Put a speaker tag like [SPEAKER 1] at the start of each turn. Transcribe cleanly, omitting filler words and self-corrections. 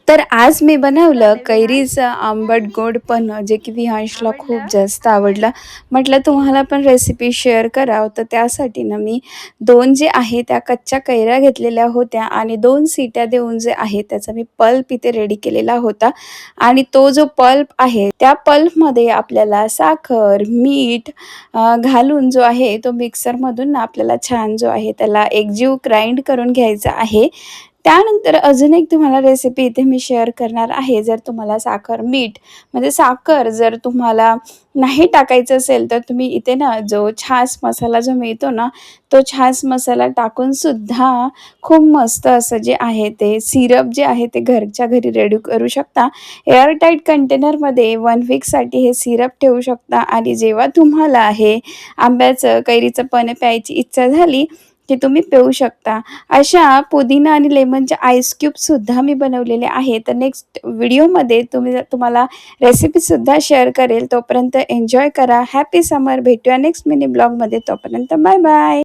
[SPEAKER 1] तर आज मी बनवलं कैरीचं आंबट गोड पण जे की विहांशला खूप जास्त आवडलं. म्हटलं तुम्हाला पण रेसिपी शेअर करावं, तर त्यासाठी ना मी 2 जे आहे त्या कच्च्या कैऱ्या घेतलेल्या होत्या आणि 2 सिट्या देऊन जे आहे त्याचा मी पल्प इथे रेडी केलेला होता. आणि तो जो पल्प आहे त्या पल्पमध्ये आपल्याला साखर, मीठ घालून जो आहे तो मिक्सरमधून ना आपल्याला छान जो आहे त्याला एकजीव ग्राइंड करून घ्यायचा आहे. त्यानंतर अजून एक तुम्हाला रेसिपी इथे मी शेअर करणार आहे. जर तुम्हाला साखर, मीठ म्हणजे साखर जर तुम्हाला नाही टाकायचं असेल, तर तुम्ही इथे ना जो छास मसाला जो मिळतो ना, तो छास मसाला टाकून सुद्धा खूप मस्त असं जे आहे ते सिरप जे आहे ते घरच्या घरी रेडी करू शकता. एअरटाईट कंटेनरमध्ये 1 वीकसाठी हे सिरप ठेवू शकता आणि जेव्हा तुम्हाला हे आंब्याचं, कैरीचं पण प्यायची इच्छा झाली, की तुम्ही पिऊ शकता. अशा पुदिना आणि लेमनचे आईस क्यूबसुद्धा मी बनवलेले आहे. तर नेक्स्ट व्हिडिओमध्ये तुम्हाला रेसिपीसुद्धा शेअर करेल. तोपर्यंत एन्जॉय करा. हॅपी समर. भेटूया नेक्स्ट मिनी ब्लॉगमध्ये. तोपर्यंत बाय बाय.